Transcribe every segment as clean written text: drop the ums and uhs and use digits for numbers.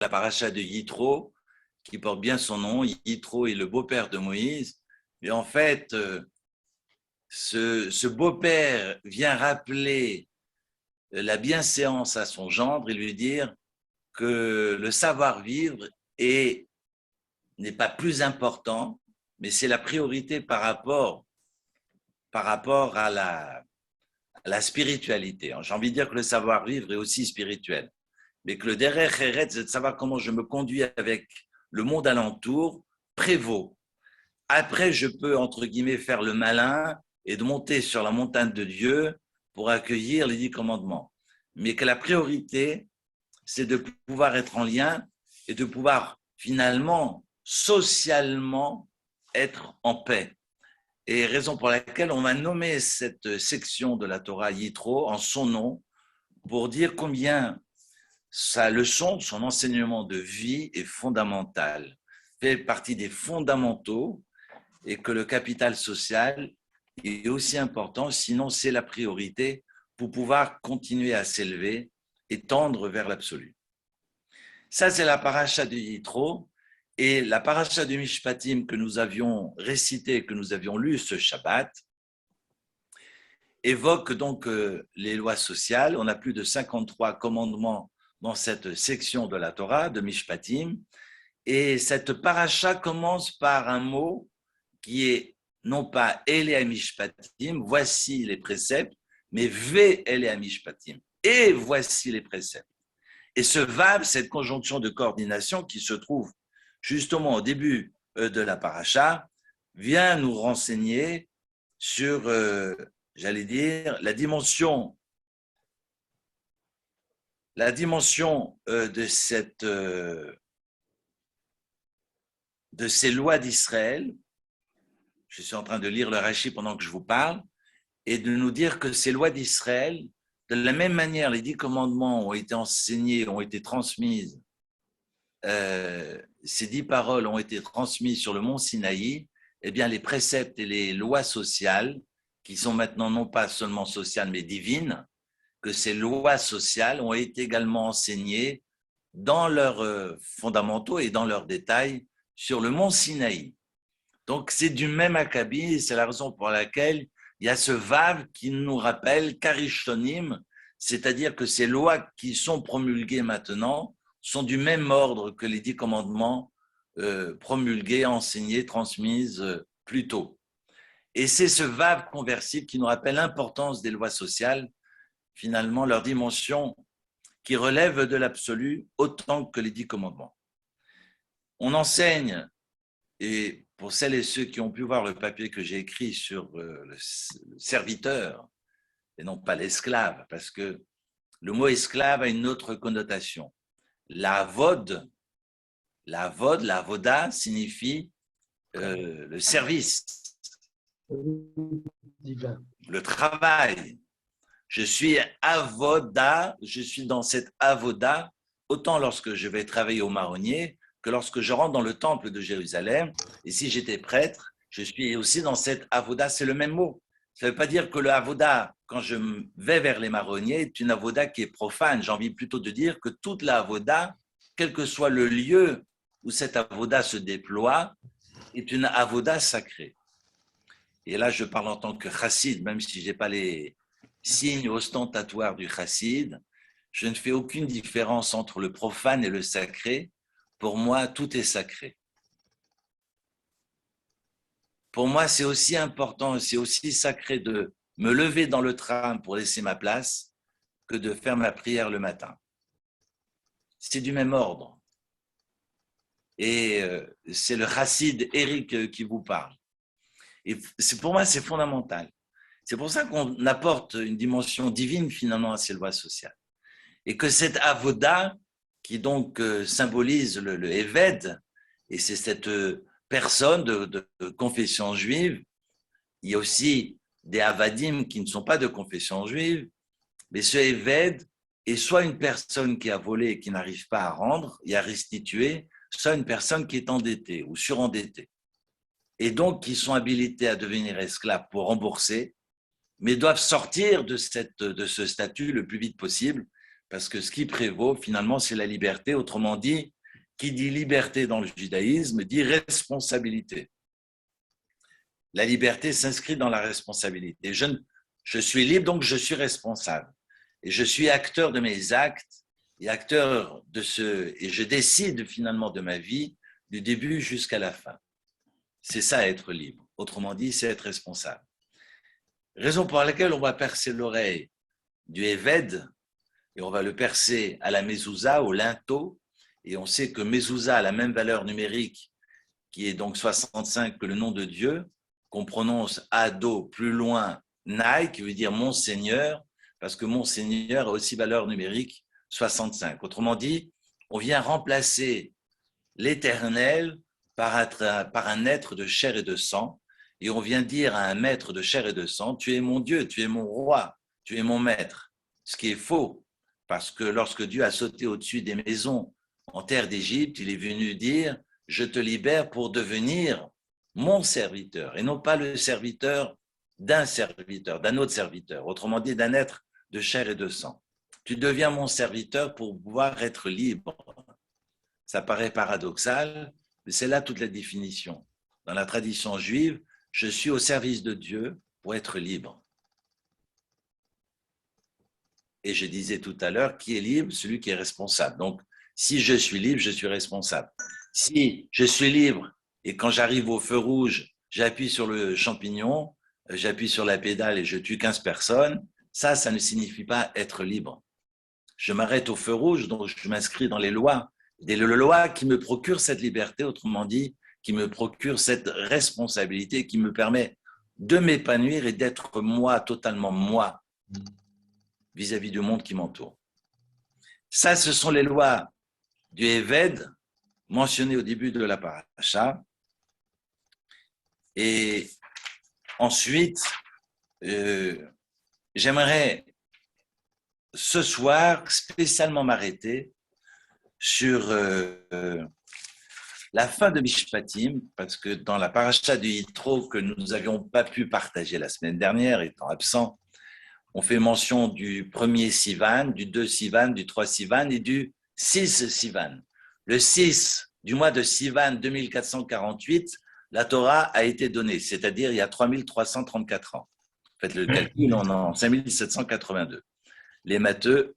la paracha de Yitro, qui porte bien son nom. Yitro est le beau-père de Moïse. Et en fait, ce beau-père vient rappeler la bienséance à son gendre et lui dire que le savoir-vivre n'est pas plus important, mais c'est la priorité par rapport à la spiritualité. J'ai envie de dire que le savoir-vivre est aussi spirituel, mais que le derech eretz, c'est de savoir comment je me conduis avec le monde alentour, prévaut. Après, je peux, entre guillemets, faire le malin et de monter sur la montagne de Dieu pour accueillir les 10 commandements. Mais que la priorité, c'est de pouvoir être en lien et de pouvoir finalement, socialement, être en paix. Et raison pour laquelle on a nommé cette section de la Torah Yitro en son nom pour dire combien sa leçon, son enseignement de vie est fondamental, fait partie des fondamentaux et que le capital social est aussi important, sinon c'est la priorité pour pouvoir continuer à s'élever et tendre vers l'absolu. Ça, c'est la paracha de Yitro. Et la paracha de Mishpatim que nous avions récitée, que nous avions lue ce Shabbat, évoque donc les lois sociales. On a plus de 53 commandements dans cette section de la Torah, de Mishpatim. Et cette paracha commence par un mot qui est non pas Ele Mishpatim, voici les préceptes, mais Ve Ele Mishpatim, et voici les préceptes. Et ce vav, cette conjonction de coordination qui se trouve justement au début de la paracha, vient nous renseigner sur, j'allais dire, la dimension de ces lois d'Israël. Je suis en train de lire le Rashi pendant que je vous parle, et de nous dire que ces lois d'Israël, de la même manière, les 10 commandements ont été enseignés, ont été transmises, ces 10 paroles ont été transmises sur le mont Sinaï, eh bien les préceptes et les lois sociales, qui sont maintenant non pas seulement sociales mais divines, que ces lois sociales ont été également enseignées dans leurs fondamentaux et dans leurs détails sur le mont Sinaï. Donc c'est du même acabit, c'est la raison pour laquelle il y a ce vav qui nous rappelle Karishonim, c'est-à-dire que ces lois qui sont promulguées maintenant sont du même ordre que les 10 commandements promulgués, enseignés, transmises plus tôt. Et c'est ce vav conversible qui nous rappelle l'importance des lois sociales, finalement leur dimension qui relève de l'absolu autant que les 10 commandements. On enseigne, et pour celles et ceux qui ont pu voir le papier que j'ai écrit sur le serviteur, et non pas l'esclave, parce que le mot esclave a une autre connotation. La avod, la avoda signifie le service, le travail. Je suis avoda, je suis dans cette avoda, autant lorsque je vais travailler au marronnier que lorsque je rentre dans le temple de Jérusalem. Et si j'étais prêtre, je suis aussi dans cette avoda, c'est le même mot. Ça ne veut pas dire que le avoda, quand je vais vers les marronniers, est une avoda qui est profane. J'ai envie plutôt de dire que toute la avoda, quel que soit le lieu où cette avoda se déploie, est une avoda sacrée. Et là, je parle en tant que chassid, même si je n'ai pas les signes ostentatoires du chassid, je ne fais aucune différence entre le profane et le sacré. Pour moi, tout est sacré. Pour moi, c'est aussi important, c'est aussi sacré de me lever dans le tram pour laisser ma place que de faire ma prière le matin. C'est du même ordre. Et c'est le chassid Eric qui vous parle. Et pour moi, c'est fondamental. C'est pour ça qu'on apporte une dimension divine finalement à ces lois sociales. Et que cette avoda, qui donc symbolise le Eved, et c'est cette personne de confession juive, il y a aussi des avadim qui ne sont pas de confession juive, mais ce Eved est soit une personne qui a volé et qui n'arrive pas à rendre et à restituer, soit une personne qui est endettée ou surendettée. Et donc qui sont habilités à devenir esclaves pour rembourser, mais doivent sortir de ce statut le plus vite possible parce que ce qui prévaut, finalement, c'est la liberté. Autrement dit, qui dit liberté dans le judaïsme dit responsabilité. La liberté s'inscrit dans la responsabilité. Je suis libre, donc je suis responsable. Et je suis acteur de mes actes et acteur et je décide finalement de ma vie du début jusqu'à la fin. C'est ça être libre. Autrement dit, c'est être responsable. Raison pour laquelle on va percer l'oreille du Eved et on va le percer à la mezouza, au linteau. Et on sait que mezouza a la même valeur numérique qui est donc 65 que le nom de Dieu, qu'on prononce Ado plus loin Nai, qui veut dire mon Seigneur, parce que mon Seigneur a aussi valeur numérique 65. Autrement dit, on vient remplacer l'éternel par un être de chair et de sang, et on vient dire à un maître de chair et de sang, tu es mon Dieu, tu es mon roi, tu es mon maître. Ce qui est faux, parce que lorsque Dieu a sauté au-dessus des maisons en terre d'Égypte, il est venu dire, je te libère pour devenir mon serviteur, et non pas le serviteur, d'un autre serviteur, autrement dit d'un être de chair et de sang. Tu deviens mon serviteur pour pouvoir être libre. Ça paraît paradoxal, mais c'est là toute la définition. Dans la tradition juive, je suis au service de Dieu pour être libre. Et je disais tout à l'heure, qui est libre? Celui qui est responsable. Donc, si je suis libre, je suis responsable. Si je suis libre et quand j'arrive au feu rouge, j'appuie sur le champignon, j'appuie sur la pédale et je tue 15 personnes, ça ne signifie pas être libre. Je m'arrête au feu rouge, donc je m'inscris dans les lois. Des lois qui me procurent cette liberté, autrement dit, qui me procurent cette responsabilité, qui me permet de m'épanouir et d'être moi, totalement moi, vis-à-vis du monde qui m'entoure. Ça, ce sont les lois du Eved, mentionnées au début de la paracha. Et ensuite, j'aimerais ce soir spécialement m'arrêter sur la fin de Mishpatim, parce que dans la paracha du Yitro que nous n'avions pas pu partager la semaine dernière, étant absent, on fait mention du 1er Sivan, du 2 Sivan, du 3 Sivan et du 6 Sivan. Le 6 du mois de Sivan 2448, la Torah a été donnée, c'est-à-dire il y a 3334 ans. Faites le calcul, on est en 5782. Les matheux,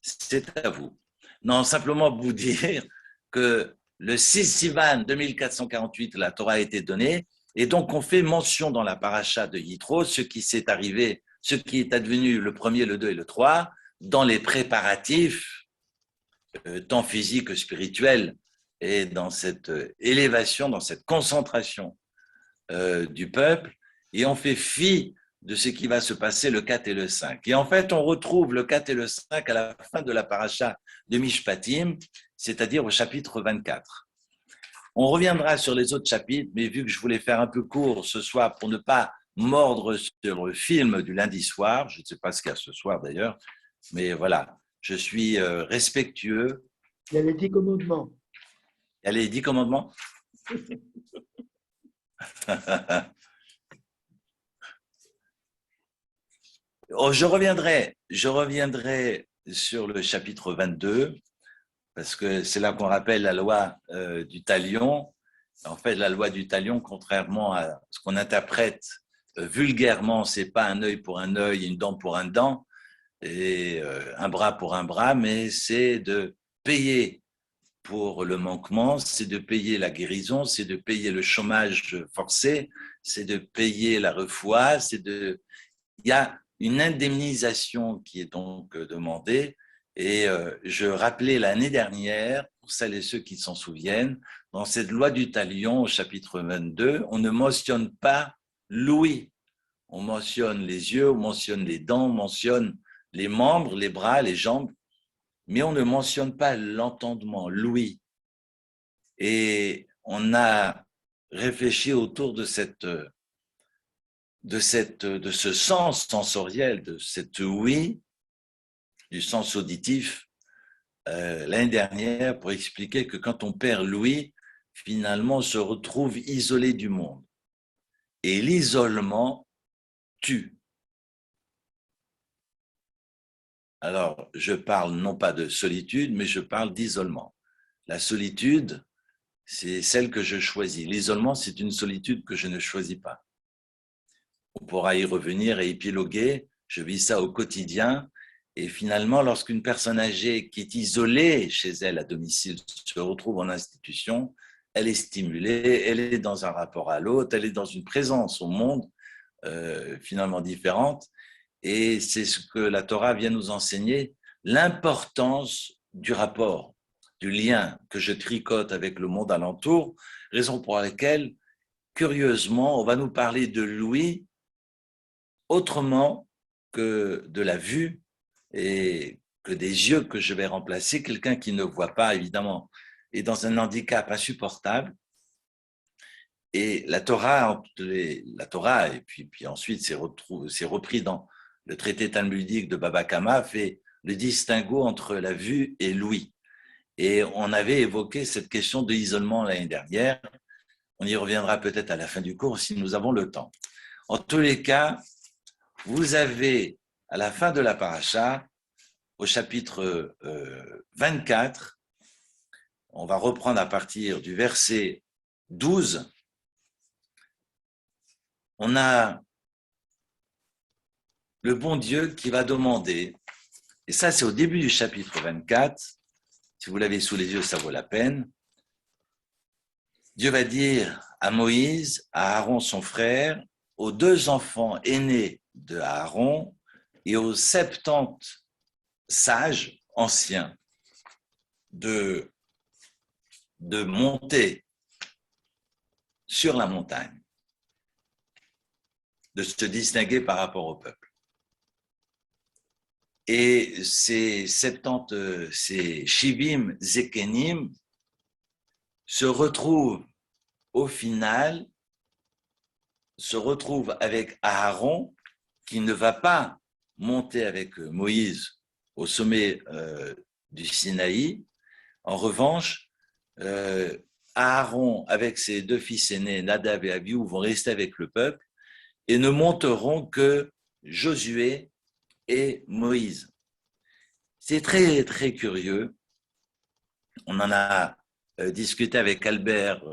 c'est à vous. Non, simplement vous dire que le 6 Sivan 2448, la Torah a été donnée, et donc on fait mention dans la paracha de Yitro, ce qui s'est arrivé, ce qui est advenu le 1er, le 2 et le 3, dans les préparatifs, tant physiques que spirituels, et dans cette élévation, dans cette concentration du peuple, et on fait fi de ce qui va se passer le 4 et le 5. Et en fait, on retrouve le 4 et le 5 à la fin de la paracha de Mishpatim, c'est-à-dire au chapitre 24. On reviendra sur les autres chapitres, mais vu que je voulais faire un peu court ce soir pour ne pas mordre sur le film du lundi soir, je ne sais pas ce qu'il y a ce soir d'ailleurs, mais voilà, je suis respectueux. Il y a les 10 commandements. Il y a les 10 commandements. Oh, je reviendrai sur le chapitre 22, parce que c'est là qu'on rappelle la loi du talion. En fait, la loi du talion, contrairement à ce qu'on interprète vulgairement, c'est pas un œil pour un œil, une dent pour un dent, et un bras pour un bras, mais c'est de payer pour le manquement, c'est de payer la guérison, c'est de payer le chômage forcé, c'est de payer la refoua, il y a une indemnisation qui est donc demandée. Et je rappelais l'année dernière, pour celles et ceux qui s'en souviennent, dans cette loi du talion au chapitre 22, on ne mentionne pas l'ouïe. On mentionne les yeux, on mentionne les dents, on mentionne les membres, les bras, les jambes, mais on ne mentionne pas l'entendement, l'ouïe. Et on a réfléchi autour de ce sens sensoriel, de cette ouïe, du sens auditif, l'année dernière pour expliquer que quand on perd l'ouïe, finalement, on se retrouve isolé du monde. Et l'isolement tue. Alors, je parle non pas de solitude, mais je parle d'isolement. La solitude, c'est celle que je choisis. L'isolement, c'est une solitude que je ne choisis pas. On pourra y revenir et épiloguer. Je vis ça au quotidien. Et finalement, lorsqu'une personne âgée qui est isolée chez elle à domicile se retrouve en institution, elle est stimulée, elle est dans un rapport à l'autre, elle est dans une présence au monde finalement différente. Et c'est ce que la Torah vient nous enseigner, l'importance du rapport, du lien que je tricote avec le monde alentour, raison pour laquelle, curieusement, on va nous parler de l'ouïe autrement que de la vue et que des yeux que je vais remplacer. Quelqu'un qui ne voit pas, évidemment, est dans un handicap insupportable. Et la Torah, et puis ensuite c'est repris dans le traité talmudique de Baba Kama, fait le distinguo entre la vue et l'ouïe. Et on avait évoqué cette question de l'isolement l'année dernière. On y reviendra peut-être à la fin du cours si nous avons le temps. En tous les cas, vous avez à la fin de la paracha, au chapitre 24, on va reprendre à partir du verset 12, on a le bon Dieu qui va demander, et ça c'est au début du chapitre 24, si vous l'avez sous les yeux, ça vaut la peine. Dieu va dire à Moïse, à Aaron son frère, aux 2 enfants aînés de Aaron et aux 70 sages anciens de monter sur la montagne, de se distinguer par rapport au peuple. Et ces 70, ces Shivim Zekenim se retrouvent au final, avec Aaron qui ne va pas monter avec Moïse au sommet du Sinaï. En revanche, Aaron avec ses 2 fils aînés, Nadav et Abihu, vont rester avec le peuple et ne monteront que Josué et Moïse. C'est très, très curieux. On en a discuté avec Albert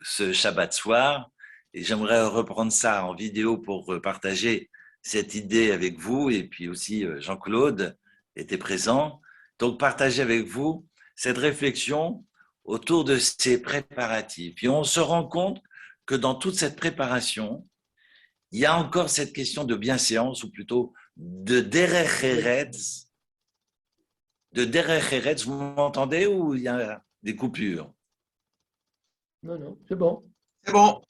ce Shabbat soir et j'aimerais reprendre ça en vidéo pour partager cette idée avec vous et puis aussi Jean-Claude était présent. Donc, partager avec vous cette réflexion autour de ces préparatifs. Et on se rend compte que dans toute cette préparation, il y a encore cette question de bienséance ou plutôt de derech eretz. De derech eretz, vous m'entendez ou il y a des coupures? Non, non, c'est bon. C'est bon.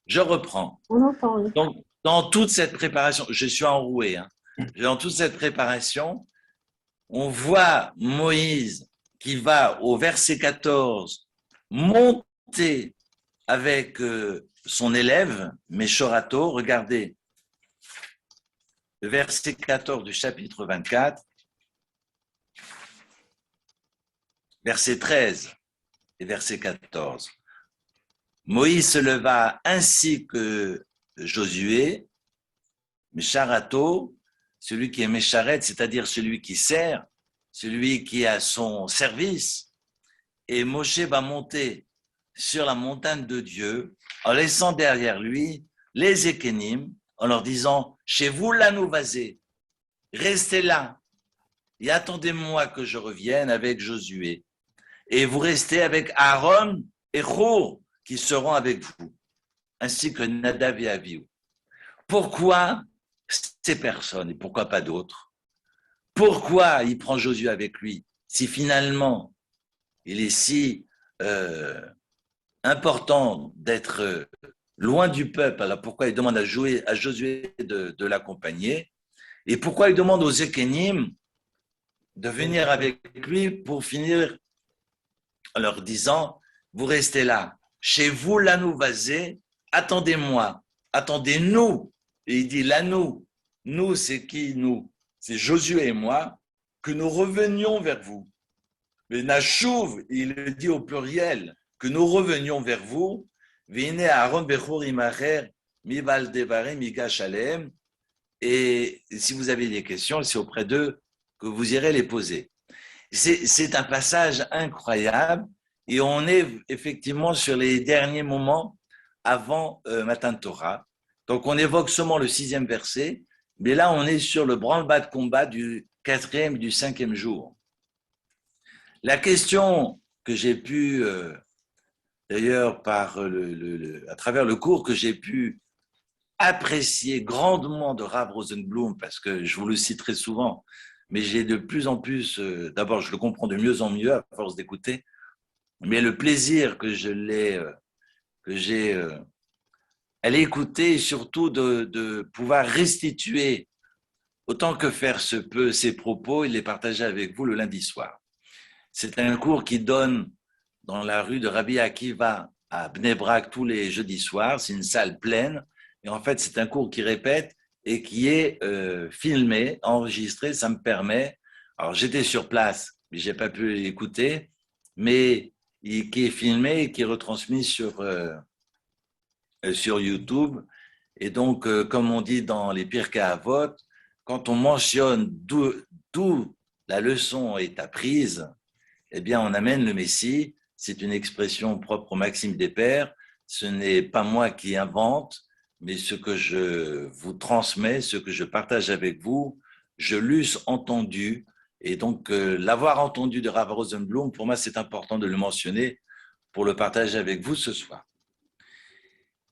Je reprends. On entend, oui. Donc, dans toute cette préparation, je suis enroué, dans toute cette préparation, on voit Moïse qui va au verset 14 monter avec son élève, Meshorato. Regardez, le verset 14 du chapitre 24, verset 13 et verset 14. Moïse se leva ainsi que Josué, Meshorato, celui qui est Mesharet, c'est-à-dire celui qui sert, celui qui a son service. Et Moshe va monter sur la montagne de Dieu en laissant derrière lui les Ékénim, en leur disant, chez vous là nous vasez, restez là et attendez-moi que je revienne avec Josué. Et vous restez avec Aaron et Hur qui seront avec vous, ainsi que Nadav et Abihu. Pourquoi ces personnes et pourquoi pas d'autres? Pourquoi il prend Josué avec lui si finalement il est si important d'être loin du peuple? Alors pourquoi il demande à Josué de l'accompagner? Et pourquoi il demande aux Ékénim de venir avec lui pour finir en leur disant, vous restez là, chez vous là nous vasez, attendez-moi, attendez-nous. Et il dit là nous c'est qui nous? C'est Josué et moi, que nous revenions vers vous. Mais Nachouv, il le dit au pluriel, que nous revenions vers vous. Vine Aaron Bechor Imacher, Mival Devare, Miga Shalem. Et si vous avez des questions, c'est auprès d'eux que vous irez les poser. C'est un passage incroyable et on est effectivement sur les derniers moments avant Matan Torah. Donc on évoque seulement le 6e verset, mais là on est sur le branle-bas de combat du 4e et du 5e jour. La question que j'ai pu, d'ailleurs à travers le cours que j'ai pu apprécier grandement de Rav Rosenblum, parce que je vous le cite très souvent, mais j'ai de plus en plus, d'abord je le comprends de mieux en mieux à force d'écouter, mais le plaisir que j'ai à l'écouter et surtout de pouvoir restituer autant que faire se peut ses propos et les partager avec vous le lundi soir. C'est un cours qui donne dans la rue de Rabbi Akiva à Bnei Brak tous les jeudis soirs, c'est une salle pleine, et en fait c'est un cours qui répète et qui est filmé, enregistré, ça me permet, alors j'étais sur place, mais j'ai pas pu l'écouter, mais qui est filmé et qui est retransmis sur YouTube. Et donc, comme on dit dans les Pirkei Avot, quand on mentionne d'où la leçon est apprise, eh bien, on amène le Messie. C'est une expression propre au Maxime des Pères. Ce n'est pas moi qui invente, mais ce que je vous transmets, ce que je partage avec vous, je l'eusse entendu. Et donc, l'avoir entendu de Rav Rosenblum, pour moi, c'est important de le mentionner pour le partager avec vous ce soir.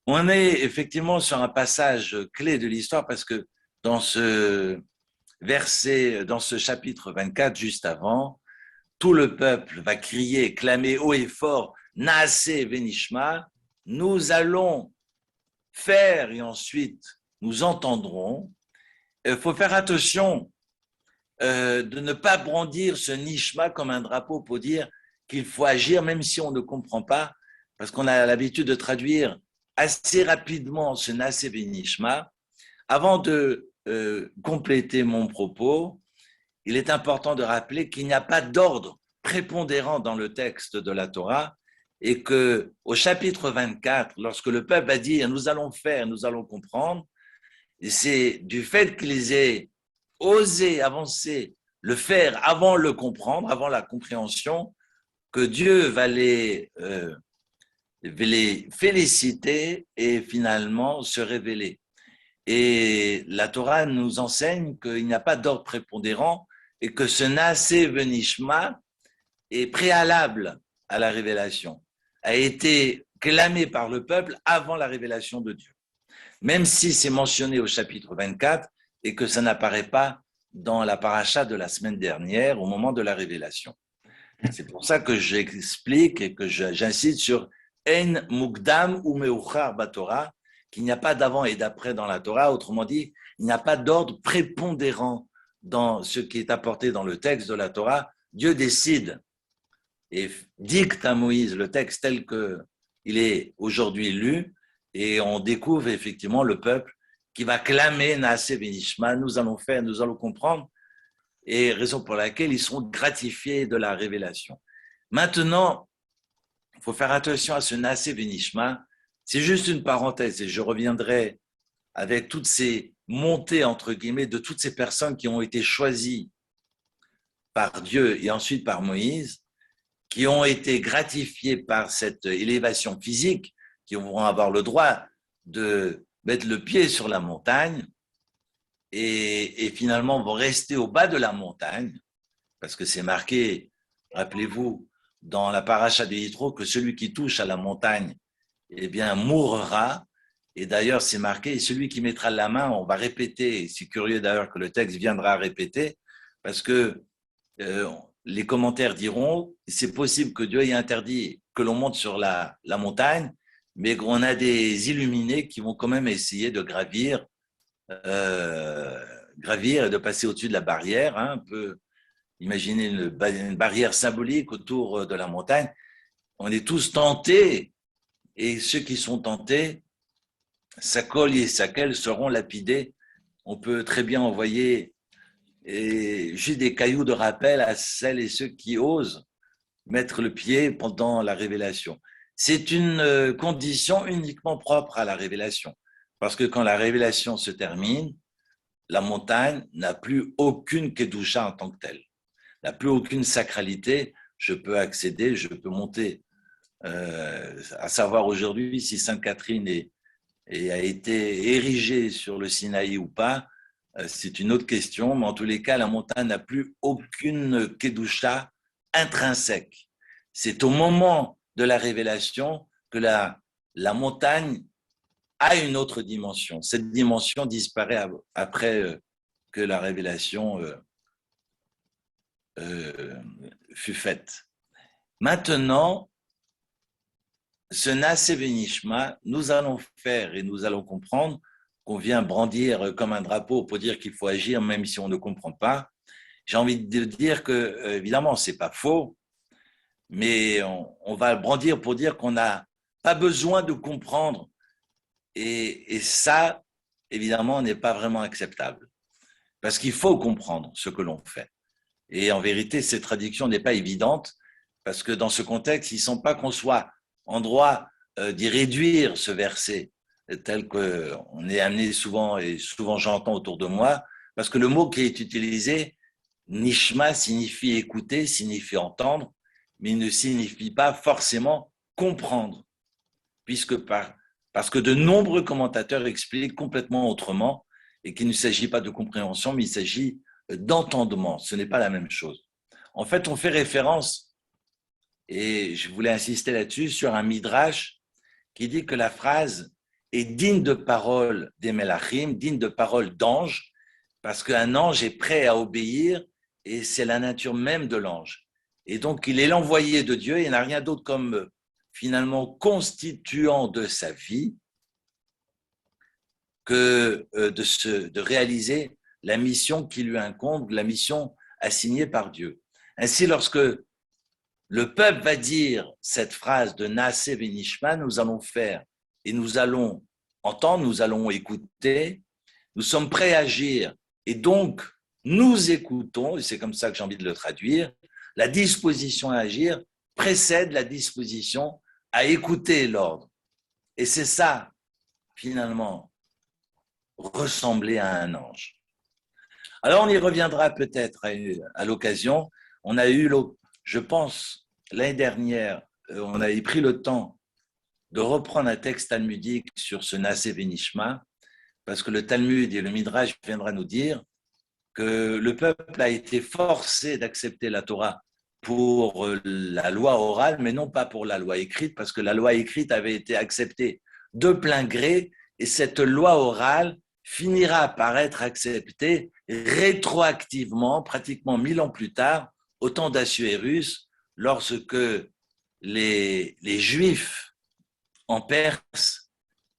On est effectivement sur un passage clé de l'histoire parce que dans ce verset, dans ce chapitre 24, juste avant, tout le peuple va crier, clamer haut et fort, Naaseh venishma, nous allons faire et ensuite nous entendrons. Il faut faire attention de ne pas brandir ce nishma comme un drapeau pour dire qu'il faut agir même si on ne comprend pas, parce qu'on a l'habitude de traduire assez rapidement ce Naaseh venishma. Avant de compléter mon propos, il est important de rappeler qu'il n'y a pas d'ordre prépondérant dans le texte de la Torah et que au chapitre 24, lorsque le peuple a dit « nous allons faire, nous allons comprendre », c'est du fait qu'ils aient osé avancer, le faire avant le comprendre, avant la compréhension, que Dieu va les féliciter et finalement se révéler. Et la Torah nous enseigne qu'il n'y a pas d'ordre prépondérant et que ce Naaseh venishma est préalable à la révélation, a été clamé par le peuple avant la révélation de Dieu. Même si c'est mentionné au chapitre 24 et que ça n'apparaît pas dans la paracha de la semaine dernière au moment de la révélation. C'est pour ça que j'explique et que j'insiste sur En Mukdam ou Meuchar Batorah, qu'il n'y a pas d'avant et d'après dans la Torah. Autrement dit, il n'y a pas d'ordre prépondérant dans ce qui est apporté dans le texte de la Torah. Dieu décide et dicte à Moïse le texte tel qu'il est aujourd'hui lu, et on découvre effectivement le peuple qui va clamer Naaseh venishma, nous allons faire, nous allons comprendre, et raison pour laquelle ils seront gratifiés de la révélation. Maintenant, il faut faire attention à ce Naaseh venishma. C'est juste une parenthèse et je reviendrai avec toutes ces montées, entre guillemets, de toutes ces personnes qui ont été choisies par Dieu et ensuite par Moïse, qui ont été gratifiées par cette élévation physique, qui vont avoir le droit de mettre le pied sur la montagne et finalement vont rester au bas de la montagne, parce que c'est marqué, rappelez-vous, dans la paracha de Yitro, que celui qui touche à la montagne, eh bien, mourra. Et d'ailleurs, c'est marqué, celui qui mettra la main, on va répéter, c'est curieux d'ailleurs que le texte viendra répéter, parce que les commentaires diront, c'est possible que Dieu ait interdit que l'on monte sur la montagne, mais qu'on a des illuminés qui vont quand même essayer de gravir et de passer au-dessus de la barrière. Hein, on peut imaginer une barrière symbolique autour de la montagne. On est tous tentés, et ceux qui sont tentés, Sakol et Sakel seront lapidés. On peut très bien envoyer juste des cailloux de rappel à celles et ceux qui osent mettre le pied pendant la révélation. C'est une condition uniquement propre à la révélation. Parce que quand la révélation se termine, la montagne n'a plus aucune kedusha en tant que telle, n'a plus aucune sacralité. Je peux accéder, je peux monter. À savoir aujourd'hui si Sainte Catherine a été érigée sur le Sinaï ou pas, c'est une autre question, mais en tous les cas, la montagne n'a plus aucune kedusha intrinsèque. C'est au moment de la révélation que la montagne a une autre dimension. Cette dimension disparaît après que la révélation fut faite. Maintenant, ce Naaseh Venishma, nous allons faire et nous allons comprendre qu'on vient brandir comme un drapeau pour dire qu'il faut agir même si on ne comprend pas. J'ai envie de dire que, évidemment, ce n'est pas faux, mais on va brandir pour dire qu'on n'a pas besoin de comprendre. Et ça, évidemment, n'est pas vraiment acceptable. Parce qu'il faut comprendre ce que l'on fait. Et en vérité, cette traduction n'est pas évidente, parce que dans ce contexte, il ne semble pas qu'on soit en droit d'y réduire ce verset, tel qu'on est amené souvent, et souvent j'entends autour de moi, parce que le mot qui est utilisé, nishma, signifie écouter, signifie entendre, mais il ne signifie pas forcément comprendre, parce que de nombreux commentateurs expliquent complètement autrement, et qu'il ne s'agit pas de compréhension, mais il s'agit d'entendement. Ce n'est pas la même chose. En fait, on fait référence, et je voulais insister là-dessus, sur un midrash qui dit que la phrase est digne de parole des Melachim, digne de parole d'ange, parce qu'un ange est prêt à obéir, et c'est la nature même de l'ange. Et donc, il est l'envoyé de Dieu, et il n'a rien d'autre comme finalement constituant de sa vie que de réaliser la mission qui lui incombe, la mission assignée par Dieu. Ainsi, lorsque le peuple va dire cette phrase de Naaseh Venishma, nous allons faire et nous allons entendre, nous allons écouter, nous sommes prêts à agir et donc nous écoutons, et c'est comme ça que j'ai envie de le traduire, la disposition à agir précède la disposition à écouter l'ordre. Et c'est ça, finalement, ressembler à un ange. Alors, on y reviendra peut-être à l'occasion. On a eu, je pense, l'année dernière, on avait pris le temps de reprendre un texte talmudique sur ce Naaseh Venishma, parce que le Talmud et le Midrash viendra nous dire que le peuple a été forcé d'accepter la Torah pour la loi orale, mais non pas pour la loi écrite, parce que la loi écrite avait été acceptée de plein gré, et cette loi orale finira par être acceptée rétroactivement, pratiquement 1000 ans plus tard, au temps d'Assuérus, lorsque les Juifs en Perse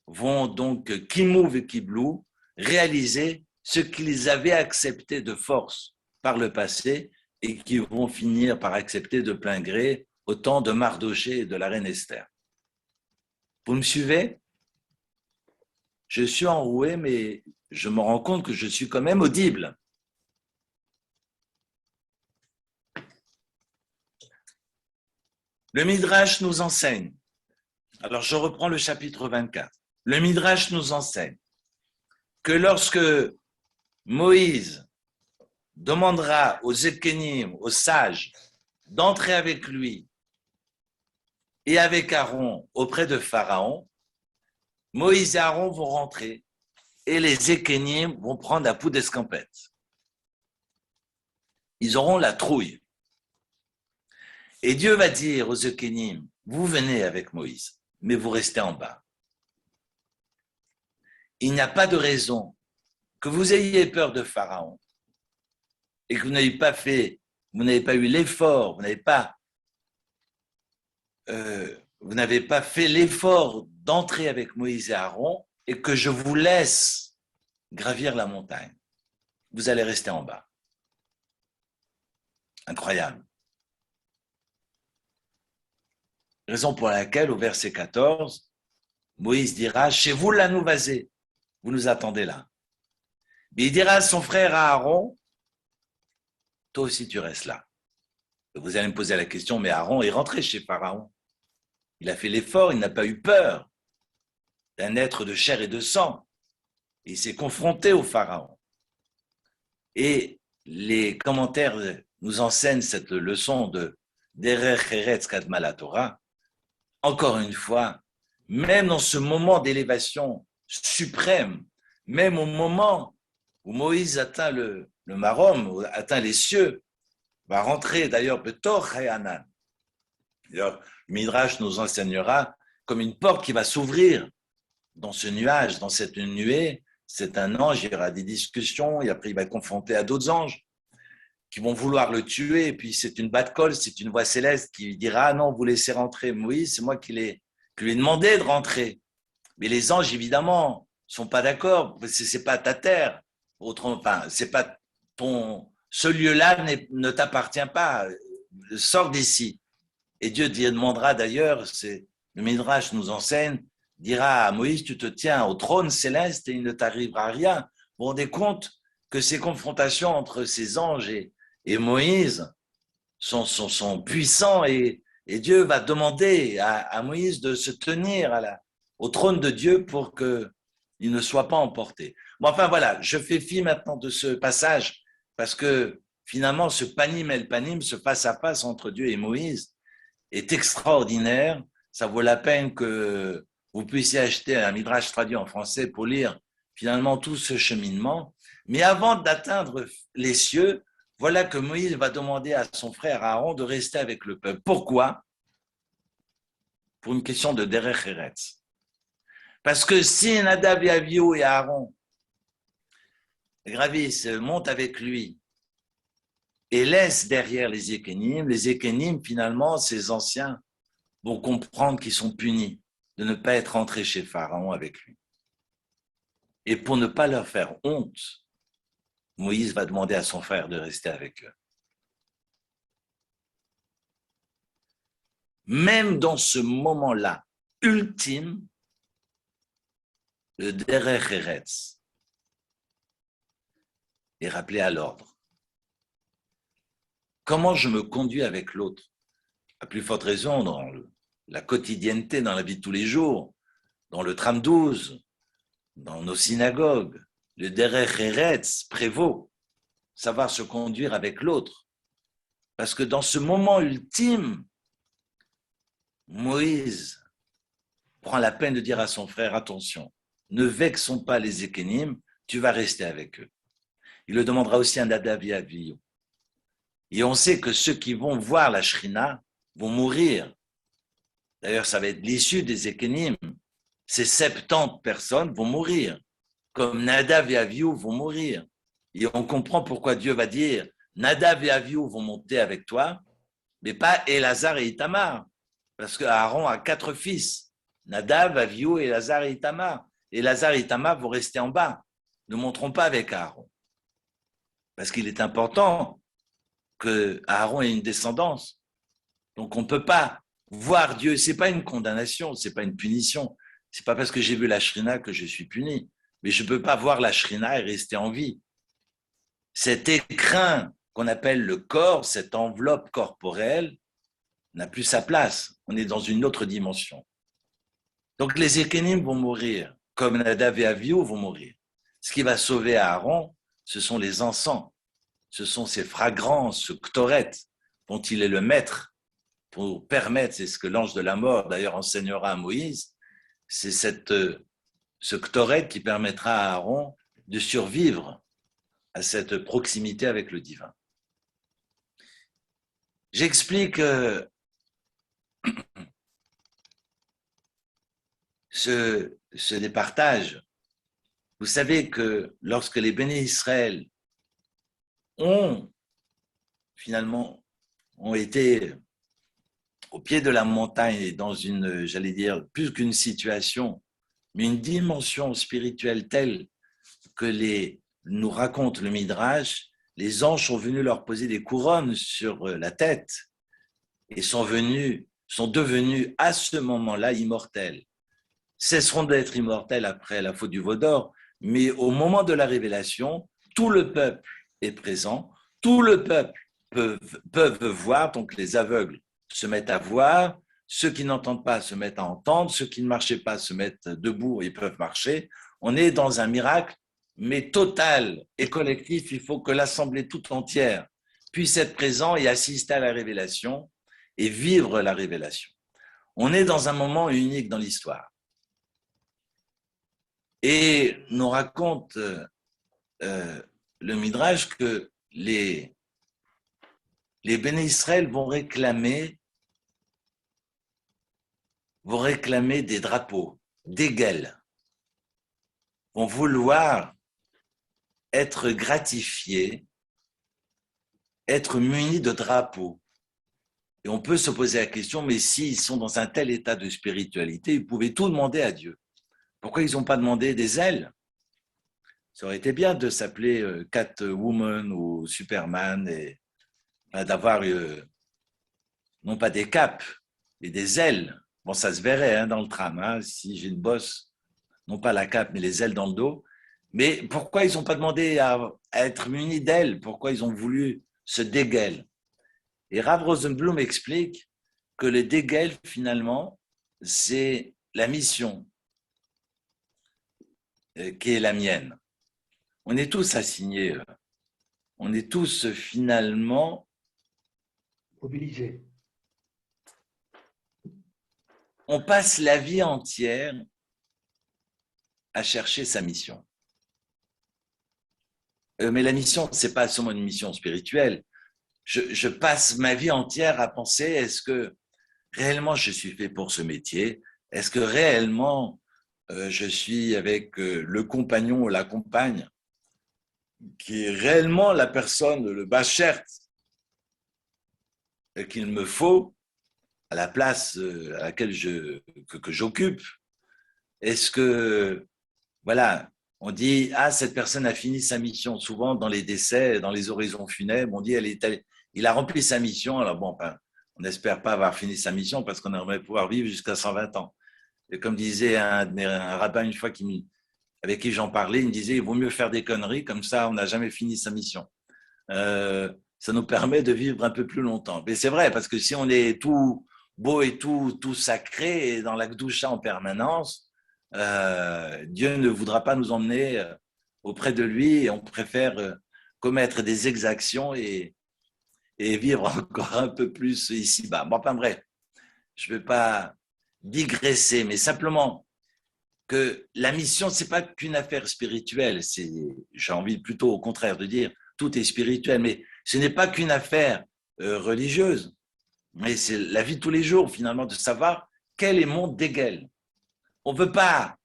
vont donc, kimouv et kiblou, réaliser ce qu'ils avaient accepté de force par le passé et qui vont finir par accepter de plein gré au temps de Mardoché et de la reine Esther. Vous me suivez? Je suis enroué, mais je me rends compte que je suis quand même audible. Le Midrash nous enseigne. Alors, je reprends le chapitre 24. Le Midrash nous enseigne que lorsque Moïse demandera aux Zekenim, aux sages, d'entrer avec lui et avec Aaron auprès de Pharaon, Moïse et Aaron vont rentrer et les Zekenim vont prendre la poudre d'escampette. Ils auront la trouille. Et Dieu va dire aux Zekenim, vous venez avec Moïse, mais vous restez en bas. Il n'y a pas de raison que vous ayez peur de Pharaon et que vous n'avez pas eu l'effort, vous n'avez pas fait l'effort d'entrer avec Moïse et Aaron et que je vous laisse gravir la montagne. Vous allez rester en bas. Incroyable. Raison pour laquelle, au verset 14, Moïse dira, chez vous là nous vasez, vous nous attendez là. Mais il dira à son frère Aaron, toi aussi tu restes là. Vous allez me poser la question, mais Aaron est rentré chez Pharaon. Il a fait l'effort, il n'a pas eu peur d'un être de chair et de sang. Il s'est confronté au Pharaon. Et les commentaires nous enseignent cette leçon de Derech Eretz Kadma la Torah. Encore une fois, même dans ce moment d'élévation suprême, même au moment où Moïse atteint le Marom, atteint les cieux, va rentrer d'ailleurs Betor Hayanan. D'ailleurs, le Midrash nous enseignera comme une porte qui va s'ouvrir dans ce nuage, dans cette nuée. C'est un ange, il y aura des discussions, et après il va être confronté à d'autres anges qui vont vouloir le tuer, et puis c'est une bat-colle, c'est une voix céleste qui dira « Ah non, vous laissez rentrer Moïse, c'est moi qui lui ai demandé de rentrer. » Mais les anges, évidemment, sont pas d'accord, c'est pas ta terre, enfin, c'est pas ce lieu-là ne t'appartient pas, sors d'ici. Et Dieu demandera d'ailleurs, le Midrash nous enseigne, dira à Moïse, tu te tiens au trône céleste et il ne t'arrivera rien. Vous vous rendez compte que ces confrontations entre ces anges et Moïse sont puissants et Dieu va demander à Moïse de se tenir au trône de Dieu pour qu'il ne soit pas emporté. Bon, enfin voilà, je fais fi maintenant de ce passage parce que finalement ce panim el panim, ce face à face entre Dieu et Moïse est extraordinaire. Ça vaut la peine que vous puissiez acheter un Midrash traduit en français pour lire finalement tout ce cheminement. Mais avant d'atteindre les cieux, voilà que Moïse va demander à son frère Aaron de rester avec le peuple. Pourquoi? Pour une question de Derech Eretz. Parce que si Nadav et Avihu et Aaron gravissent, montent avec lui et laissent derrière les Ékénim, finalement, ces anciens vont comprendre qu'ils sont punis de ne pas être entrés chez Pharaon avec lui. Et pour ne pas leur faire honte, Moïse va demander à son frère de rester avec eux. Même dans ce moment-là ultime, le Derech Eretz est rappelé à l'ordre. Comment je me conduis avec l'autre? À plus forte raison dans la quotidienneté, dans la vie de tous les jours, dans le tram 12, dans nos synagogues, le Derech Eretz prévaut, savoir se conduire avec l'autre. Parce que dans ce moment ultime, Moïse prend la peine de dire à son frère, attention, ne vexons pas les Ékénim, tu vas rester avec eux. Il le demandera aussi à Nadav et Avihu. Et on sait que ceux qui vont voir la Shrina vont mourir. D'ailleurs, ça va être l'issue des Ékénim. Ces 70 personnes vont mourir, comme Nadav et Avihu vont mourir. Et on comprend pourquoi Dieu va dire, Nadav et Avihu vont monter avec toi, mais pas Elazar et Itamar, parce que Aaron a 4 fils, Nadav, Avihu, Elazar et Itamar. Elazar et Itamar vont rester en bas, ne monteront pas avec Aaron. Parce qu'il est important que Aaron ait une descendance. Donc on ne peut pas voir Dieu, ce n'est pas une condamnation, ce n'est pas une punition. Ce n'est pas parce que j'ai vu la Shrina que je suis puni. Mais je ne peux pas voir la Shrina et rester en vie. Cet écrin qu'on appelle le corps, cette enveloppe corporelle, n'a plus sa place. On est dans une autre dimension. Donc les Ékénim vont mourir, comme Nadav et Avihu vont mourir. Ce qui va sauver Aaron, ce sont les encens. Ce sont ces fragrances, ce ktoret, dont il est le maître, pour permettre, c'est ce que l'ange de la mort d'ailleurs enseignera à Moïse, c'est ce ktoret qui permettra à Aaron de survivre à cette proximité avec le divin. J'explique ce départage. Vous savez que lorsque les béné Israël finalement ont été au pied de la montagne et dans une, j'allais dire, plus qu'une situation, mais une dimension spirituelle telle que nous raconte le Midrash, les anges sont venus leur poser des couronnes sur la tête et sont devenus à ce moment-là immortels. Cesseront d'être immortels après la faute du veau d'or, mais au moment de la révélation, tout le peuple est présent, tout le peuple peuvent voir, donc les aveugles se mettent à voir, ceux qui n'entendent pas se mettent à entendre, ceux qui ne marchaient pas se mettent debout et peuvent marcher. On est dans un miracle mais total et collectif. Il faut que l'Assemblée tout entière puisse être présente et assister à la révélation et vivre la révélation. On est dans un moment unique dans l'histoire. Et nous raconte le Midrash que les Béné Israël vont réclamer des drapeaux, des gueules, vont vouloir être gratifiés, être munis de drapeaux. Et on peut se poser la question, mais s'ils sont dans un tel état de spiritualité, ils pouvaient tout demander à Dieu. Pourquoi ils n'ont pas demandé des ailes? Ça aurait été bien de s'appeler Catwoman ou Superman et d'avoir non pas des capes, mais des ailes. Bon, ça se verrait dans le tram, hein, si j'ai une bosse, non pas la cape, mais les ailes dans le dos. Mais pourquoi ils n'ont pas demandé à être munis d'ailes? Pourquoi ils ont voulu se dégainer? Et Rav Rosenblum explique que le dégel, finalement, c'est la mission qui est la mienne. On est tous assignés, on est tous finalement mobilisé. On passe la vie entière à chercher sa mission. Mais la mission, ce n'est pas seulement une mission spirituelle. Je passe ma vie entière à penser, est-ce que réellement je suis fait pour ce métier? Est-ce que réellement je suis avec le compagnon ou la compagne qui est réellement la personne, le bachert qu'il me faut à la place à laquelle que j'occupe? Est-ce que, voilà, on dit, ah, cette personne a fini sa mission. Souvent, dans les décès, dans les oraisons funèbres, on dit, il a rempli sa mission. Alors bon, on n'espère pas avoir fini sa mission parce qu'on aimerait pouvoir vivre jusqu'à 120 ans. Et comme disait un rabbin une fois avec qui j'en parlais, il me disait, il vaut mieux faire des conneries, comme ça, on n'a jamais fini sa mission. Ça nous permet de vivre un peu plus longtemps. Mais c'est vrai, parce que si on est tout beau et tout sacré et dans la Gdoucha en permanence, Dieu ne voudra pas nous emmener auprès de lui et on préfère commettre des exactions et vivre encore un peu plus ici-bas. Bon, enfin bref, je ne vais pas digresser, mais simplement que la mission, ce n'est pas qu'une affaire spirituelle. J'ai envie plutôt au contraire de dire tout est spirituel, mais ce n'est pas qu'une affaire religieuse, mais c'est la vie de tous les jours finalement de savoir quel est mon dégel. On ne veut pas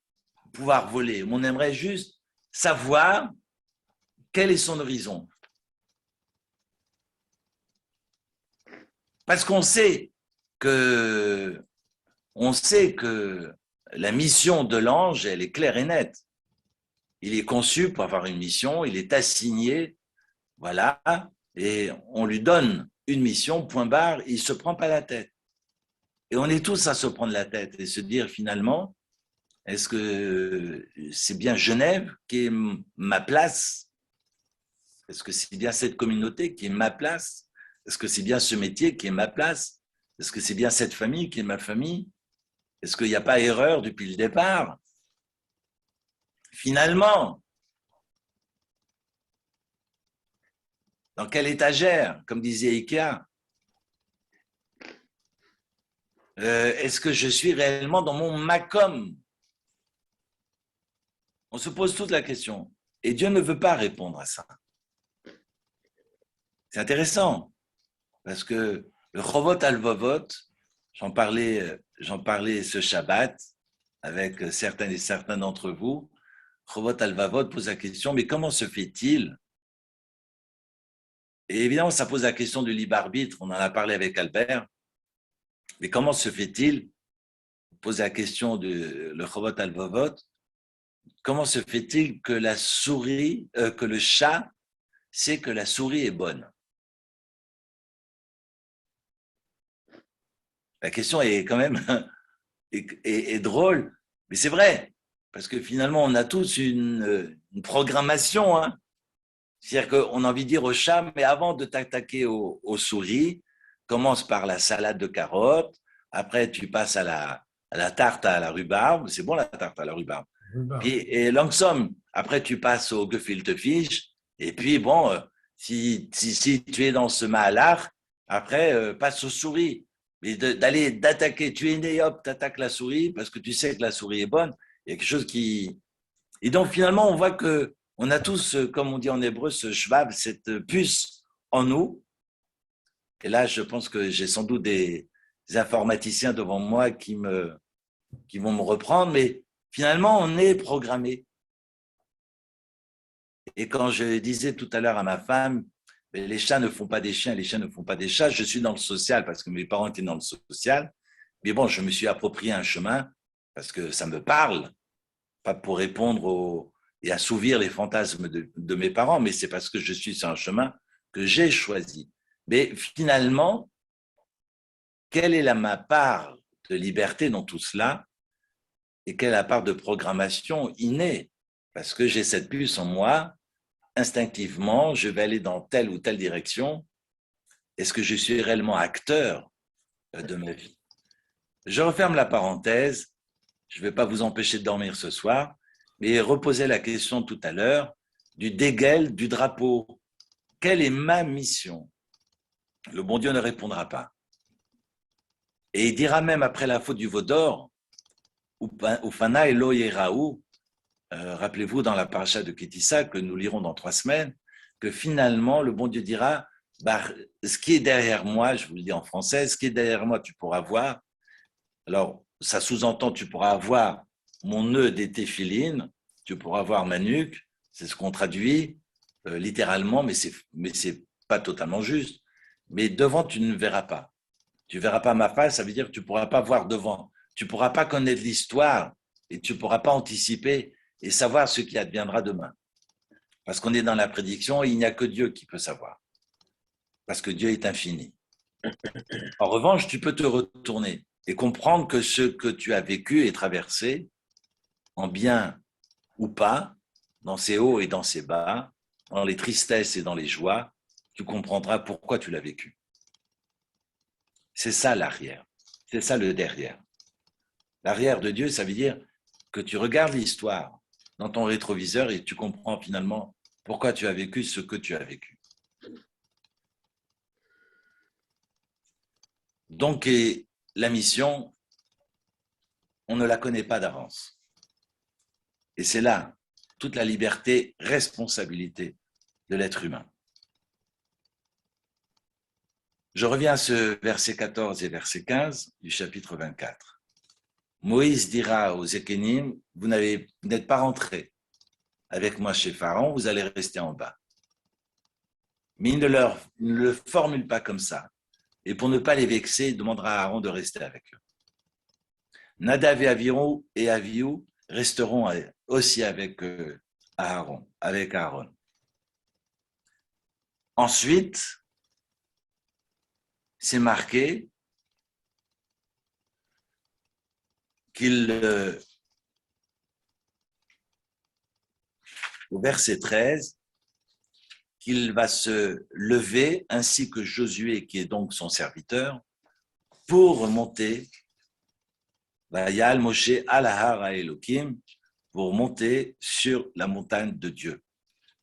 pouvoir voler, on aimerait juste savoir quel est son horizon. Parce qu'on sait que la mission de l'ange, elle est claire et nette. Il est conçu pour avoir une mission, il est assigné, voilà, et on lui donne une mission, point barre, il ne se prend pas la tête. Et on est tous à se prendre la tête et se dire finalement, est-ce que c'est bien Genève qui est ma place? Est-ce que c'est bien cette communauté qui est ma place? Est-ce que c'est bien ce métier qui est ma place? Est-ce que c'est bien cette famille qui est ma famille? Est-ce qu'il n'y a pas erreur depuis le départ? Finalement, dans quelle étagère, comme disait Ikea, est-ce que je suis réellement dans mon makom? On se pose toute la question. Et Dieu ne veut pas répondre à ça. C'est intéressant, parce que le Chovot Alvavot, j'en parlais ce Shabbat avec certains et certains d'entre vous. Chovot Alvavot pose la question, mais comment se fait-il? Et évidemment, ça pose la question du libre arbitre, on en a parlé avec Albert, mais comment se fait-il, pose la question de le Chovot Alvavot, comment se fait-il que que le chat sait que la souris est bonne? La question est quand même est drôle, mais c'est vrai, parce que finalement, on a tous une programmation. Hein. C'est-à-dire qu'on a envie de dire au chat, mais avant de t'attaquer aux souris, commence par la salade de carottes, après tu passes à la tarte à la rhubarbe, c'est bon la tarte à la rhubarbe. Et langsam, après tu passes au gefilte fiche, et puis bon, si tu es dans ce mahalach, après passe aux souris. Mais d'attaquer, tu es né, hop, tu attaques la souris parce que tu sais que la souris est bonne. Il y a quelque chose qui. Et donc finalement, on voit que on a tous, comme on dit en hébreu, ce shvab, cette puce en nous. Et là, je pense que j'ai sans doute des informaticiens devant moi qui vont me reprendre, mais finalement, on est programmé. Et quand je disais tout à l'heure à ma femme, les chats ne font pas des chiens, les chiens ne font pas des chats, je suis dans le social parce que mes parents étaient dans le social. Mais bon, je me suis approprié un chemin parce que ça me parle, pas pour répondre et assouvir les fantasmes de mes parents, mais c'est parce que je suis sur un chemin que j'ai choisi. Mais finalement, quelle est ma part de liberté dans tout cela et quelle est la part de programmation innée? Parce que j'ai cette puce en moi, instinctivement, je vais aller dans telle ou telle direction. Est-ce que je suis réellement acteur de ma vie? Je referme la parenthèse. Je ne vais pas vous empêcher de dormir ce soir, mais reposer la question tout à l'heure du dégel du drapeau. Quelle est ma mission? Le bon Dieu ne répondra pas. Et il dira même après la faute du veau d'or, Ufana Elo Yeraou, rappelez-vous dans la paracha de Kétissa que nous lirons dans 3 semaines, que finalement le bon Dieu dira, bah, ce qui est derrière moi, je vous le dis en français, ce qui est derrière moi, tu pourras voir. Alors, ça sous-entend, tu pourras voir mon nœud des téphilines, tu pourras voir ma nuque, c'est ce qu'on traduit littéralement, mais c'est pas totalement juste. Mais devant, tu ne verras pas. Tu ne verras pas ma face, ça veut dire que tu ne pourras pas voir devant. Tu ne pourras pas connaître l'histoire et tu ne pourras pas anticiper et savoir ce qui adviendra demain. Parce qu'on est dans la prédiction et il n'y a que Dieu qui peut savoir. Parce que Dieu est infini. En revanche, tu peux te retourner et comprendre que ce que tu as vécu et traversé, en bien ou pas, dans ses hauts et dans ses bas, dans les tristesses et dans les joies, tu comprendras pourquoi tu l'as vécu. C'est ça l'arrière. C'est ça le derrière. L'arrière de Dieu, ça veut dire que tu regardes l'histoire dans ton rétroviseur et tu comprends finalement pourquoi tu as vécu ce que tu as vécu. Donc, et la mission, on ne la connaît pas d'avance. Et c'est là toute la liberté, responsabilité de l'être humain. Je reviens à ce verset 14 et verset 15 du chapitre 24. Moïse dira aux Ékénim, vous n'êtes pas rentrés avec moi chez Pharaon, vous allez rester en bas. Mais il ne le formule pas comme ça. Et pour ne pas les vexer, il demandera à Aaron de rester avec eux. Nadav et Avihu resteront aussi avec Aaron. Ensuite, c'est marqué au verset 13, qu'il va se lever, ainsi que Josué, qui est donc son serviteur, pour monter, Vayal Moshe al-Har ha-Elokim, pour monter sur la montagne de Dieu.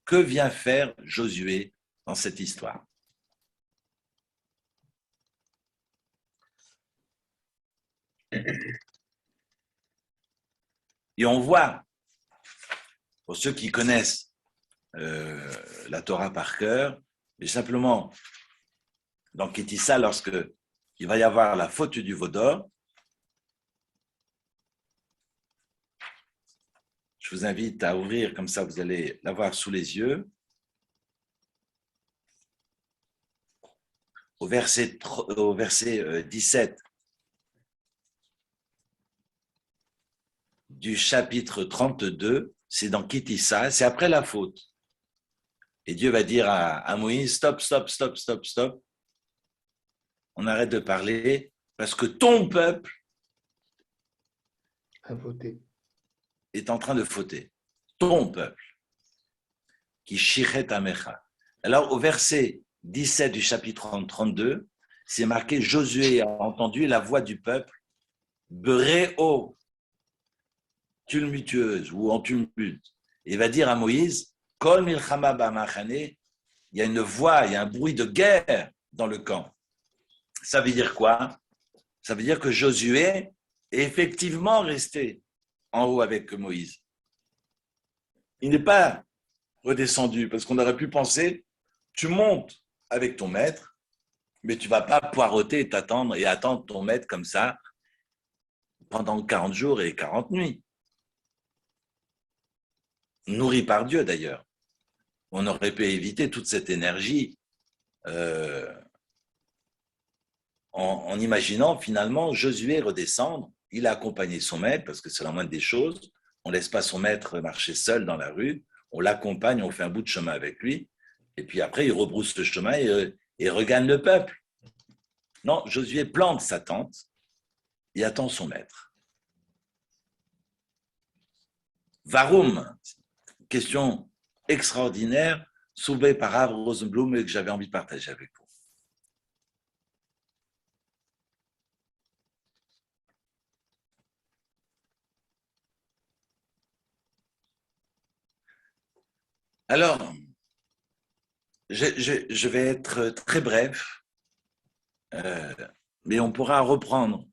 Que vient faire Josué dans cette histoire? Et on voit, pour ceux qui connaissent la Torah par cœur, mais simplement dans Kétissa, lorsque il va y avoir la faute du veau d'or, je vous invite à ouvrir, comme ça vous allez l'avoir sous les yeux. Au verset 17 du chapitre 32, c'est dans Kétissa, c'est après la faute. Et Dieu va dire à Moïse, stop. On arrête de parler parce que ton peuple est en train de fauter. Ton peuple. Qui shichet amecha. Alors au verset 17 du chapitre 32, c'est marqué, Josué a entendu la voix du peuple, Beréo. tumultueuse ou en tumulte. Il va dire à Moïse, Kol milchama ba'machane, il y a une voix, il y a un bruit de guerre dans le camp. Ça veut dire quoi? Ça veut dire que Josué est effectivement resté en haut avec Moïse. Il n'est pas redescendu parce qu'on aurait pu penser, tu montes avec ton maître, mais tu ne vas pas poireauter et t'attendre et attendre ton maître comme ça pendant 40 jours et 40 nuits. Nourri par Dieu d'ailleurs. On aurait pu éviter toute cette énergie en imaginant finalement Josué redescendre. Il a accompagné son maître parce que c'est la moindre des choses. On ne laisse pas son maître marcher seul dans la rue. On l'accompagne, on fait un bout de chemin avec lui. Et puis après, il rebrousse le chemin et regagne le peuple. Non, Josué plante sa tente et attend son maître. Varum, question extraordinaire soulevée par Rav Rosenblum et que j'avais envie de partager avec vous. Alors, je vais être très bref, mais on pourra reprendre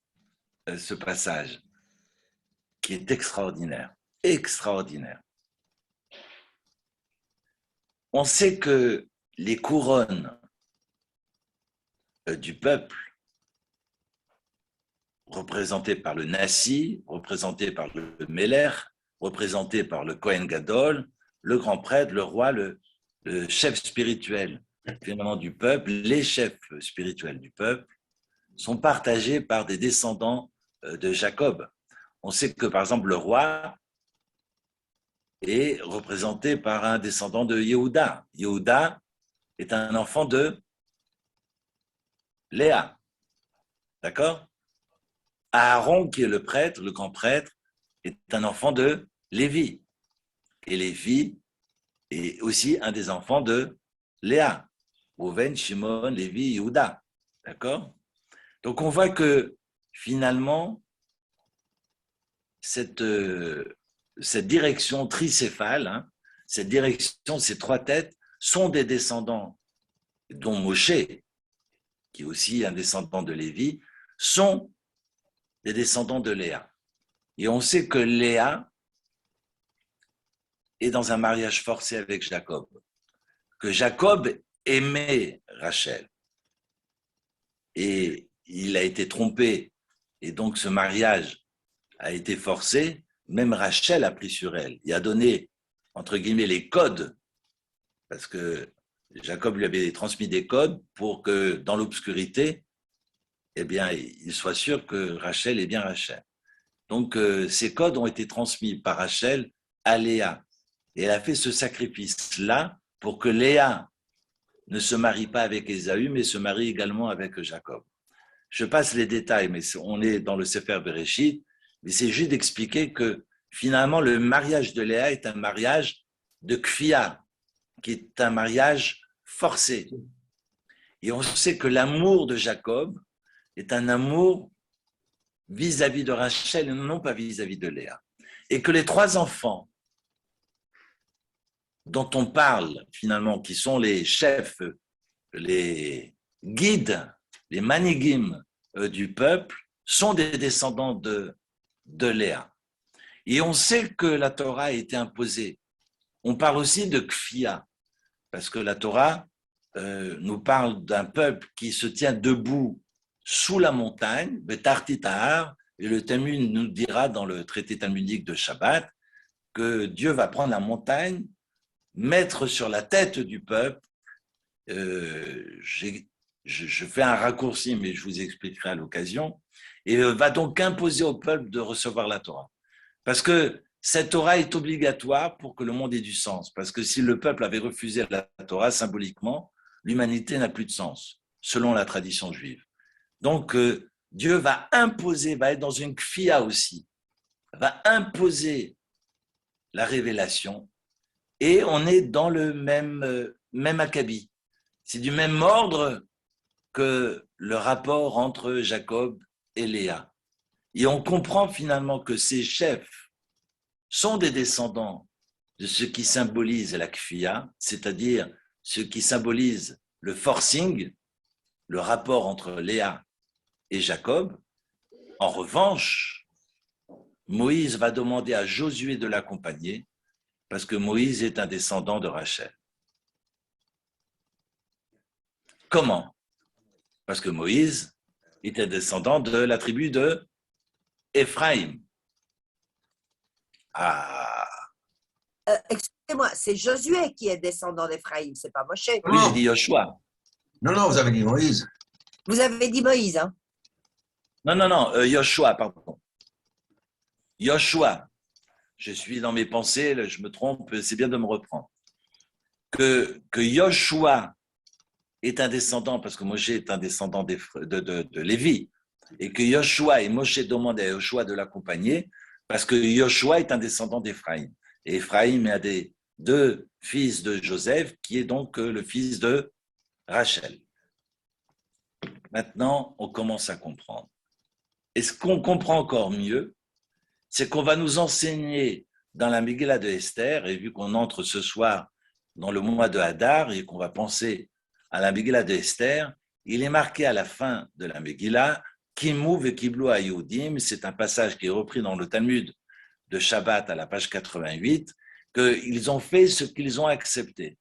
ce passage qui est extraordinaire, extraordinaire. On sait que les couronnes du peuple, représentées par le Nassi, représentées par le Meller, représentées par le Kohen Gadol, le grand prêtre, le roi, le chef spirituel finalement du peuple, les chefs spirituels du peuple, sont partagés par des descendants de Jacob. On sait que par exemple le roi est représenté par un descendant de Yehuda. Yehuda est un enfant de Léa. D'accord? Aaron, qui est le prêtre, le grand prêtre, est un enfant de Lévi. Et Lévi est aussi un des enfants de Léa. Rouven, Shimon, Lévi, Yehuda. D'accord? Donc on voit que finalement, cette direction tricéphale, cette direction, ces trois têtes, sont des descendants, dont Moshe, qui est aussi un descendant de Lévi, sont des descendants de Léa. Et on sait que Léa est dans un mariage forcé avec Jacob, que Jacob aimait Rachel. Et il a été trompé, et donc ce mariage a été forcé. Même Rachel a pris sur elle. Il a donné, entre guillemets, les codes, parce que Jacob lui avait transmis des codes pour que dans l'obscurité, eh bien, il soit sûr que Rachel est bien Rachel. Donc, ces codes ont été transmis par Rachel à Léa. Et elle a fait ce sacrifice-là pour que Léa ne se marie pas avec Ésaü, mais se marie également avec Jacob. Je passe les détails, mais on est dans le Sefer Bereshit, mais c'est juste d'expliquer que finalement, le mariage de Léa est un mariage de kfia, qui est un mariage forcé. Et on sait que l'amour de Jacob est un amour vis-à-vis de Rachel et non pas vis-à-vis de Léa. Et que les trois enfants dont on parle finalement, qui sont les chefs, les guides, les manigim du peuple, sont des descendants de Léa. Et on sait que la Torah a été imposée. On parle aussi de kfia, parce que la Torah nous parle d'un peuple qui se tient debout sous la montagne, Betarti Tahar, et le Talmud nous dira dans le traité talmudique de Shabbat que Dieu va prendre la montagne, mettre sur la tête du peuple. Je fais un raccourci, mais je vous expliquerai à l'occasion, et va donc imposer au peuple de recevoir la Torah. Parce que cette Torah est obligatoire pour que le monde ait du sens. Parce que si le peuple avait refusé la Torah, symboliquement, l'humanité n'a plus de sens, selon la tradition juive. Donc, Dieu va imposer, va être dans une kfia aussi, va imposer la révélation, et on est dans le même acabit. C'est du même ordre que le rapport entre Jacob et Léa. Et on comprend finalement que ces chefs sont des descendants de ce qui symbolise la kfiya, c'est-à-dire ce qui symbolise le forcing, le rapport entre Léa et Jacob. En revanche, Moïse va demander à Josué de l'accompagner parce que Moïse est un descendant de Rachel. Comment? Parce que Moïse était descendant de la tribu de Éphraïm. Ah. Excusez-moi, c'est Josué qui est descendant d'Éphraïm, c'est pas Moshe. Oui, j'ai dit Yoshua. Non, vous avez dit Moïse. Vous avez dit Moïse, hein? Non, Yoshua, pardon. Yoshua. Je suis dans mes pensées, là, je me trompe, c'est bien de me reprendre. Que Yoshua est un descendant, parce que Moshe est un descendant de Lévi, et que Yoshua et Moshe demandent à Yoshua de l'accompagner, parce que Yoshua est un descendant d'Éphraïm. Et Éphraïm est un des deux fils de Joseph, qui est donc le fils de Rachel. Maintenant, on commence à comprendre. Et ce qu'on comprend encore mieux, c'est qu'on va nous enseigner dans la Megillah de Esther, et vu qu'on entre ce soir dans le mois de Hadar et qu'on va penser à la Megillah de Esther, il est marqué à la fin de la Megillah, Kimou ve Kiblu Ayudim, c'est un passage qui est repris dans le Talmud de Shabbat à la page 88, qu'ils ont fait ce qu'ils ont accepté.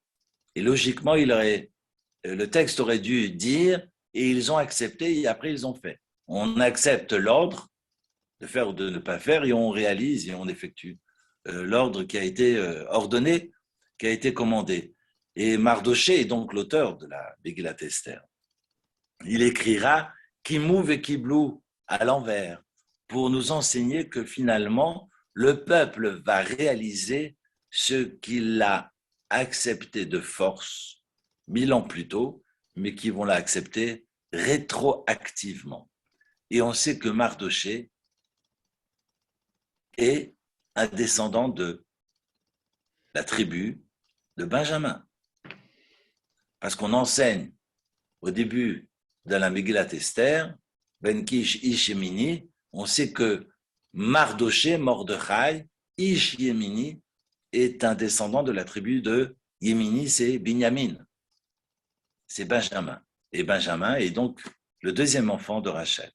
Et logiquement, le texte aurait dû dire, et ils ont accepté, et après ils ont fait. On accepte l'ordre de faire ou de ne pas faire, et on réalise et on effectue l'ordre qui a été ordonné, qui a été commandé. Et Mardoché est donc l'auteur de la Megillat Esther. Il écrira Kimou et Kiblou à l'envers pour nous enseigner que finalement, le peuple va réaliser ce qu'il a accepté de force 1000 ans plus tôt, mais qui vont l'accepter rétroactivement. Et on sait que Mardoché est un descendant de la tribu de Benjamin. Parce qu'on enseigne au début de la Megillat Esther, Ben Kish Ish Yemini, on sait que Mardoché, Mordechai, Ish Yemini, est un descendant de la tribu de Yemini, c'est Binyamin. C'est Benjamin. Et Benjamin est donc le deuxième enfant de Rachel.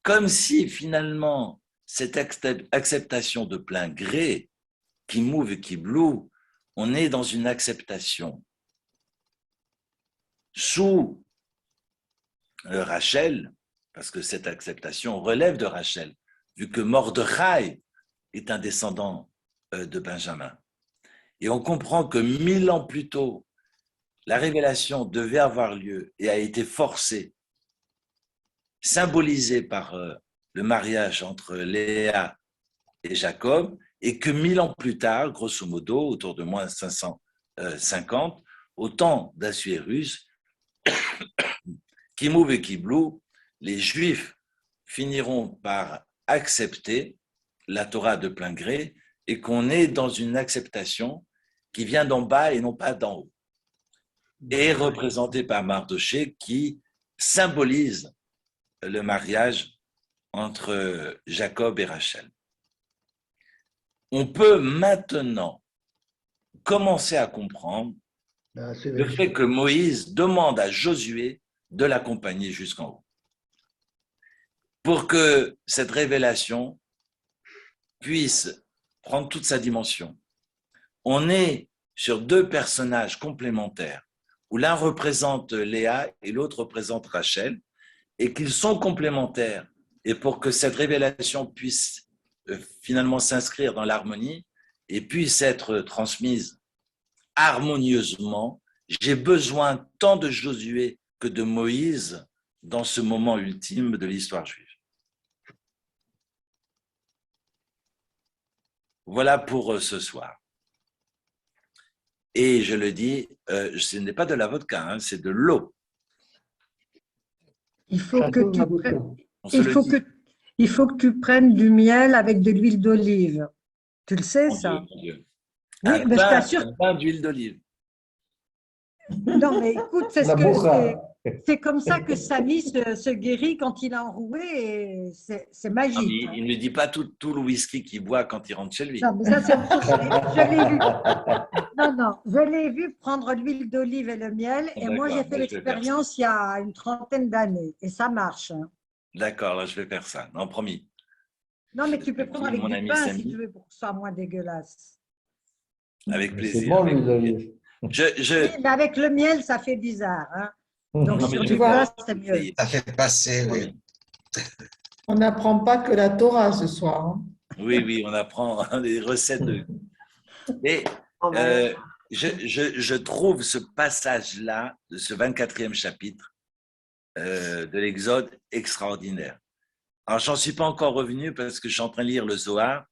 Comme si finalement cette acceptation de plein gré, qui move et qui bloue, on est dans une acceptation sous Rachel, parce que cette acceptation relève de Rachel, vu que Mordechai est un descendant de Benjamin. Et on comprend que 1000 ans plus tôt, la révélation devait avoir lieu et a été forcée, symbolisée par le mariage entre Léa et Jacob, et que 1000 ans plus tard, grosso modo, autour de moins 550, au temps d'Assuérus, Kimouv et Kiblou, les Juifs finiront par accepter la Torah de plein gré et qu'on est dans une acceptation qui vient d'en bas et non pas d'en haut, et représentée par Mardoché qui symbolise le mariage entre Jacob et Rachel. On peut maintenant commencer à comprendre le fait que Moïse demande à Josué de l'accompagner jusqu'en haut, pour que cette révélation puisse prendre toute sa dimension. On est sur deux personnages complémentaires, où l'un représente Léa et l'autre représente Rachel, et qu'ils sont complémentaires. Et pour que cette révélation puisse finalement s'inscrire dans l'harmonie et puisse être transmise harmonieusement, j'ai besoin tant de Josué que de Moïse dans ce moment ultime de l'histoire juive. Voilà pour ce soir. Et je le dis, ce n'est pas de la vodka, hein, c'est de l'eau. Il faut que tu prennes du miel avec de l'huile d'olive. Tu le sais, ça? Oui, mais je t'assure. Un pain d'huile d'olive. Non, mais écoute, c'est ce La que... bourra. C'est comme ça que Samy se guérit quand il est enroué et c'est Non, magique. mais il ne dit pas tout le whisky qu'il boit quand il rentre chez lui. Non, mais ça, c'est autre chose. Je l'ai vu. Non, non, je l'ai vu prendre l'huile d'olive et le miel. Et moi, j'ai D'accord, fait moi, je vais faire ça. l'expérience il y a une trentaine d'années. Et ça marche, hein. D'accord, là, je vais faire ça. Non, promis. Non, mais tu peux prendre avec Mon du ami pain Samy. si tu veux pour que ce soit moins dégueulasse. Avec C'est plaisir. bon, avec l'huile plaisir. d'olive. Oui, mais avec le miel, ça fait bizarre, hein. Donc, Non, mais sur je du vais pain, faire- c'est mieux. essayer. Ça fait passer les... Promis. On n'apprend pas que la Torah ce soir, hein. Oui, oui, on apprend des recettes de. Et Oh, ben, je trouve ce passage-là, de ce 24e chapitre de l'Exode, extraordinaire. Alors, j'en suis pas encore revenu parce que je suis en train de lire le Zohar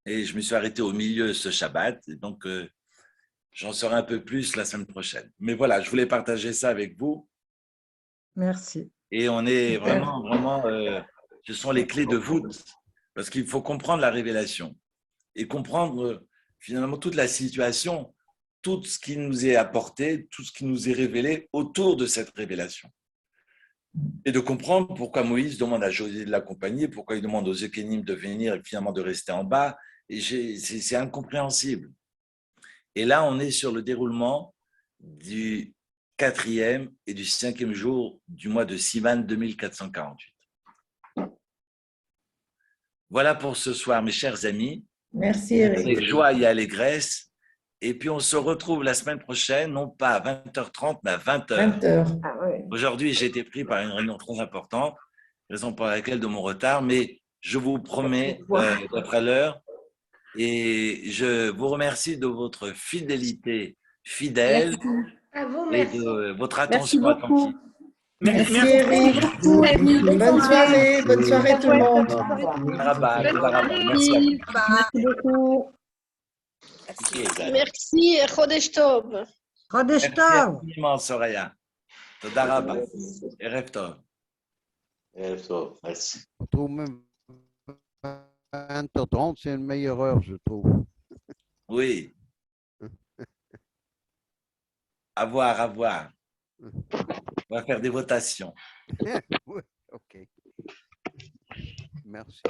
et je me suis arrêté au milieu ce Shabbat. Et donc, j'en saurai un peu plus la semaine prochaine. Mais voilà, je voulais partager ça avec vous. Merci. Et on est Super. vraiment, ce sont les clés de voûte parce qu'il faut comprendre la révélation et comprendre finalement toute la situation, tout ce qui nous est apporté, tout ce qui nous est révélé autour de cette révélation. Et de comprendre pourquoi Moïse demande à Josué de l'accompagner, pourquoi il demande aux Ekénim de venir et finalement de rester en bas. Et c'est incompréhensible. Et là, on est sur le déroulement du 4e et du 5e jour du mois de Sivan 2448. Voilà pour ce soir, mes chers amis. Merci Avec Eric. joie et allégresse. Et puis, on se retrouve la semaine prochaine, non pas à 20h30, mais à 20h. 20h. ah ouais. Aujourd'hui, j'ai été pris par une réunion très importante, raison pour laquelle de mon retard, mais je vous promets d'être à l'heure et je vous remercie de votre fidélité fidèle À vous, et merci. de votre Merci attention beaucoup. attentive. Merci Eric. Bonne soirée tout le monde. Rabat, merci à vous. Bah, Merci beaucoup. merci. Merci et Chodesh Tov. Chodesh Merci Tov. infiniment, Soraya. Toda Rabba. Erev Tov. Merci. Je trouve même 20h30, c'est une meilleure heure, je trouve. Oui. À voir, à voir. On va faire des votations. Oui, ok. Merci.